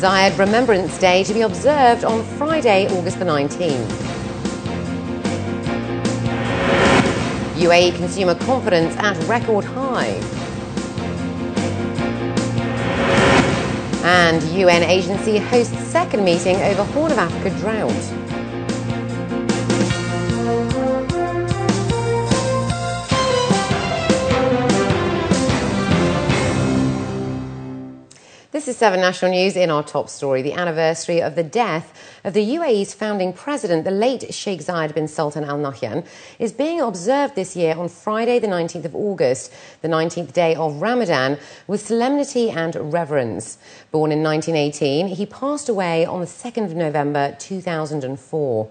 Zayed Remembrance Day to be observed on Friday, August the 19th. UAE consumer confidence at record high. And UN agency hosts second meeting over Horn of Africa drought. This is 7 National News. In our top story, the anniversary of the death of the UAE's founding president, the late Sheikh Zayed bin Sultan Al Nahyan, is being observed this year on Friday, the 19th of August, the 19th day of Ramadan, with solemnity and reverence. Born in 1918, he passed away on the 2nd of November 2004.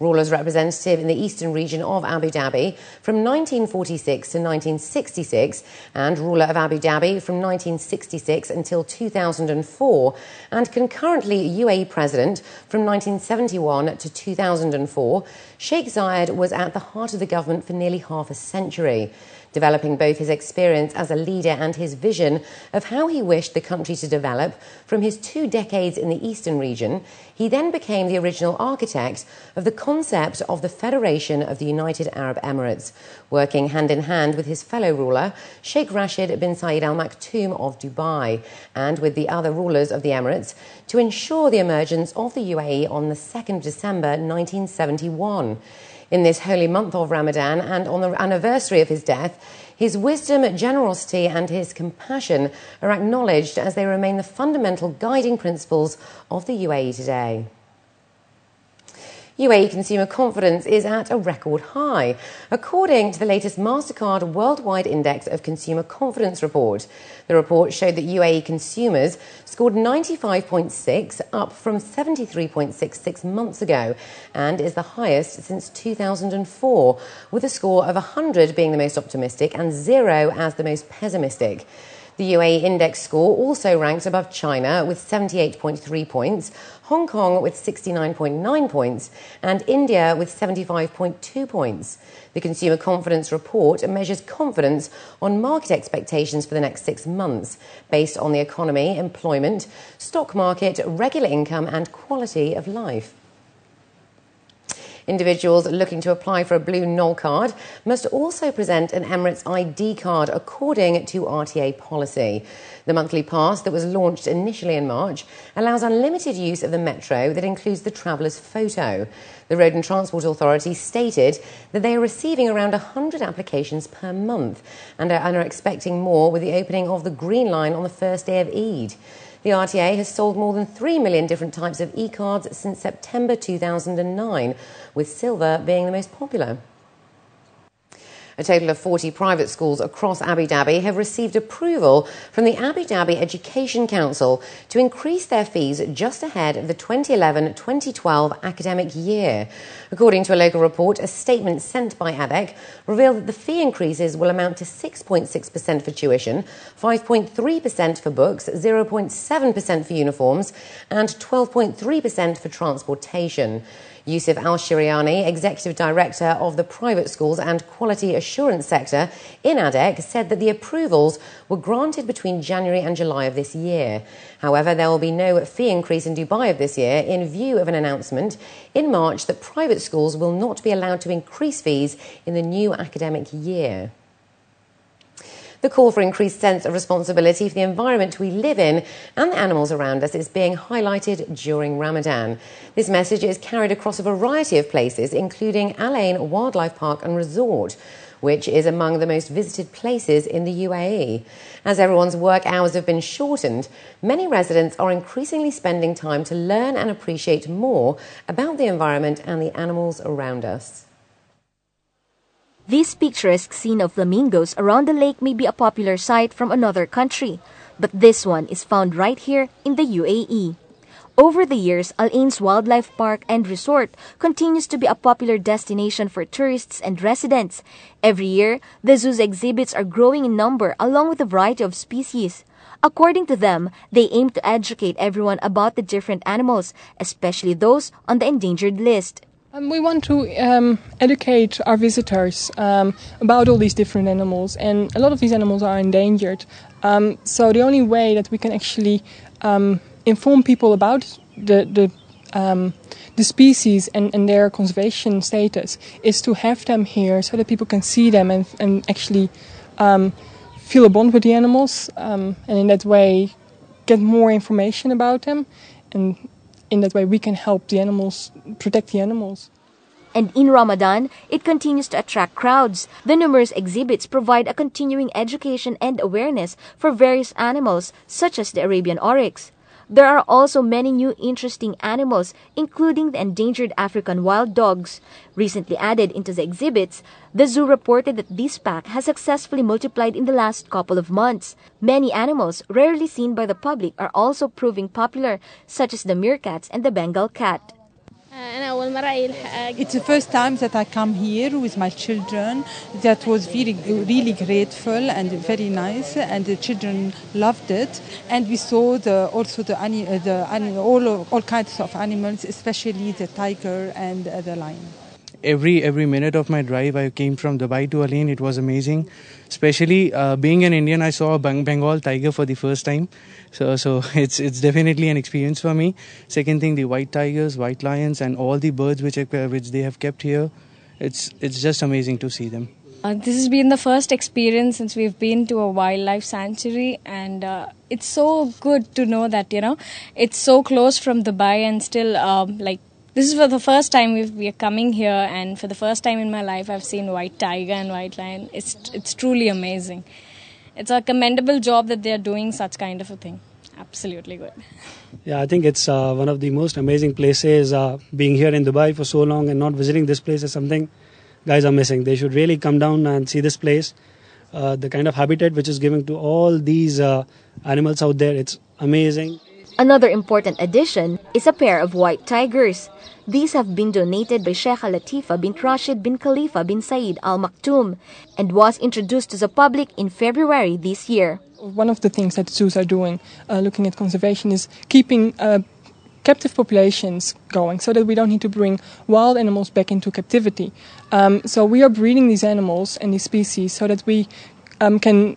Ruler's representative in the eastern region of Abu Dhabi from 1946 to 1966, and ruler of Abu Dhabi from 1966 until 2004, and concurrently UAE president from 1971 to 2004, Sheikh Zayed was at the heart of the government for nearly half a century, developing both his experience as a leader and his vision of how he wished the country to develop. From his 2 decades in the eastern region, he then became the original architect of the concept of the Federation of the United Arab Emirates, working hand in hand with his fellow ruler, Sheikh Rashid bin Zayed Al Maktoum of Dubai, and with the other rulers of the Emirates, to ensure the emergence of the UAE on the 2nd of December 1971. In this holy month of Ramadan and on the anniversary of his death, his wisdom, generosity and his compassion are acknowledged as they remain the fundamental guiding principles of the UAE today. UAE consumer confidence is at a record high, according to the latest MasterCard Worldwide Index of Consumer Confidence report. The report showed that UAE consumers scored 95.6, up from 73.6 6 months ago, and is the highest since 2004, with a score of 100 being the most optimistic and 0 as the most pessimistic. The UAE index score also ranks above China with 78.3 points, Hong Kong with 69.9 points, and India with 75.2 points. The Consumer Confidence Report measures confidence on market expectations for the next 6 months, based on the economy, employment, stock market, regular income, and quality of life. Individuals looking to apply for a blue Knoll card must also present an Emirates ID card according to RTA policy. The monthly pass that was launched initially in March allows unlimited use of the metro that includes the traveller's photo. The Road and Transport Authority stated that they are receiving around 100 applications per month and are expecting more with the opening of the Green Line on the first day of Eid. The RTA has sold more than 3 million different types of e-cards since September 2009, with silver being the most popular. A total of 40 private schools across Abu Dhabi have received approval from the Abu Dhabi Education Council to increase their fees just ahead of the 2011-2012 academic year. According to a local report, a statement sent by ADEC revealed that the fee increases will amount to 6.6% for tuition, 5.3% for books, 0.7% for uniforms, and 12.3% for transportation. Yusuf Al-Shiriani, Executive Director of the Private Schools and Quality Assurance Sector in ADEC, said that the approvals were granted between January and July of this year. However, there will be no fee increase in Dubai of this year in view of an announcement in March that private schools will not be allowed to increase fees in the new academic year. The call for increased sense of responsibility for the environment we live in and the animals around us is being highlighted during Ramadan. This message is carried across a variety of places, including Al Ain Wildlife Park and Resort, which is among the most visited places in the UAE. As everyone's work hours have been shortened, many residents are increasingly spending time to learn and appreciate more about the environment and the animals around us. This picturesque scene of flamingos around the lake may be a popular sight from another country, but this one is found right here in the UAE. Over the years, Al Ain's Wildlife Park and Resort continues to be a popular destination for tourists and residents. Every year, the zoo's exhibits are growing in number along with a variety of species. According to them, they aim to educate everyone about the different animals, especially those on the endangered list. We want to educate our visitors about all these different animals, and a lot of these animals are endangered. So the only way that we can actually inform people about the species and their conservation status is to have them here so that people can see them and actually feel a bond with the animals, and in that way get more information about them, and in that way we can help the animals, protect the animals. And in Ramadan, it continues to attract crowds. The numerous exhibits provide a continuing education and awareness for various animals, such as the Arabian oryx. There are also many new interesting animals, including the endangered African wild dogs. Recently added into the exhibits, the zoo reported that this pack has successfully multiplied in the last couple of months. Many animals rarely seen by the public are also proving popular, such as the meerkats and the Bengal cat. It's the first time that I come here with my children. That was really grateful and very nice, and the children loved it. And we saw all kinds of animals, especially the tiger and the lion. Every minute of my drive, I came from Dubai to Al Ain. It was amazing. Especially being an Indian, I saw a Bengal tiger for the first time. So it's definitely an experience for me. Second thing, the white tigers, white lions, and all the birds which they have kept here. It's just amazing to see them. This has been the first experience since we've been to a wildlife sanctuary, and it's so good to know that it's so close from Dubai, and still this is for the first time we are coming here, and for the first time in my life I've seen white tiger and white lion. It's truly amazing. It's a commendable job that they're doing such kind of a thing. Absolutely good. Yeah, I think it's one of the most amazing places. Being here in Dubai for so long and not visiting this place is something guys are missing. They should really come down and see this place. The kind of habitat which is given to all these animals out there, it's amazing. Another important addition is a pair of white tigers. These have been donated by Sheikh Al-Latifa bint Rashid bin Khalifa bin Saeed Al Maktoum and was introduced to the public in February this year. One of the things that zoos are doing, looking at conservation, is keeping captive populations going so that we don't need to bring wild animals back into captivity. So we are breeding these animals and these species so that we can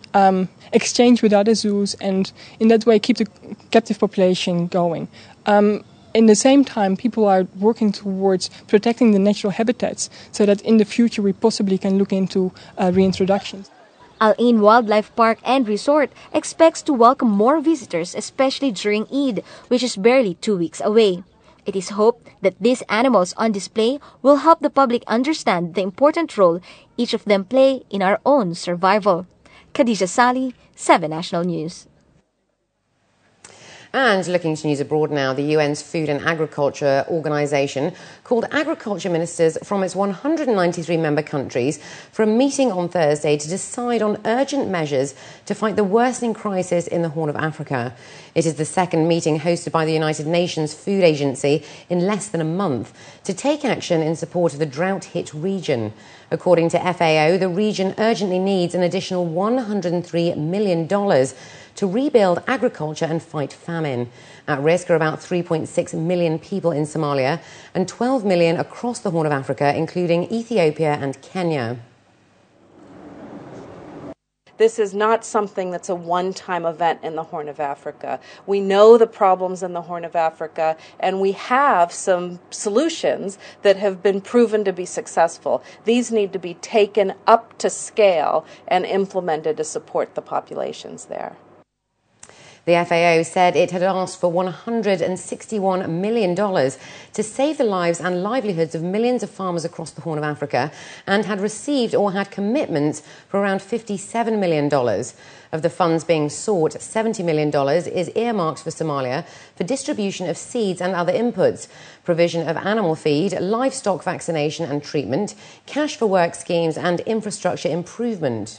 exchange with other zoos and in that way keep the captive population going. In the same time, people are working towards protecting the natural habitats so that in the future we possibly can look into reintroductions. Al Ain Wildlife Park and Resort expects to welcome more visitors, especially during Eid, which is barely 2 weeks away. It is hoped that these animals on display will help the public understand the important role each of them play in our own survival. Khadija Sali, 7 National News. And looking to news abroad now, the UN's Food and Agriculture Organization called agriculture ministers from its 193 member countries for a meeting on Thursday to decide on urgent measures to fight the worsening crisis in the Horn of Africa. It is the second meeting hosted by the United Nations Food Agency in less than a month to take action in support of the drought-hit region. According to FAO, the region urgently needs an additional $103 million to rebuild agriculture and fight famine. At risk are about 3.6 million people in Somalia and 12 million across the Horn of Africa, including Ethiopia and Kenya. This is not something that's a one-time event in the Horn of Africa. We know the problems in the Horn of Africa, and we have some solutions that have been proven to be successful. These need to be taken up to scale and implemented to support the populations there. The FAO said it had asked for $161 million to save the lives and livelihoods of millions of farmers across the Horn of Africa and had received or had commitments for around $57 million. Of the funds being sought, $70 million is earmarked for Somalia for distribution of seeds and other inputs, provision of animal feed, livestock vaccination and treatment, cash for work schemes and infrastructure improvement.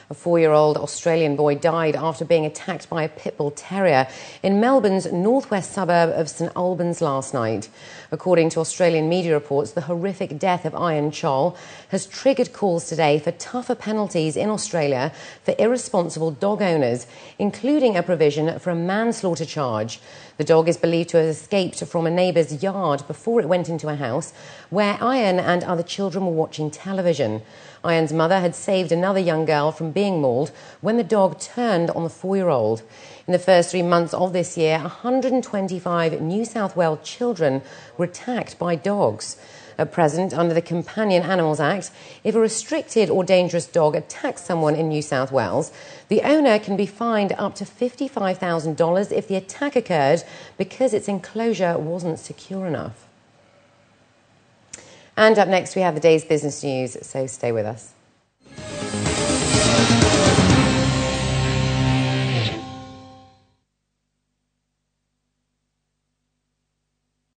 A 4-year-old Australian boy died after being attacked by a pit bull terrier in Melbourne's northwest suburb of St Albans last night. According to Australian media reports, the horrific death of Ian Chol has triggered calls today for tougher penalties in Australia for irresponsible dog owners, including a provision for a manslaughter charge. The dog is believed to have escaped from a neighbour's yard before it went into a house where Ian and other children were watching television. Ian's mother had saved another young girl from being mauled when the dog turned on the 4-year-old. In the first 3 months of this year, 125 New South Wales children were attacked by dogs. At present, under the Companion Animals Act, if a restricted or dangerous dog attacks someone in New South Wales, the owner can be fined up to $55,000 if the attack occurred because its enclosure wasn't secure enough. And up next, we have the day's business news, so stay with us.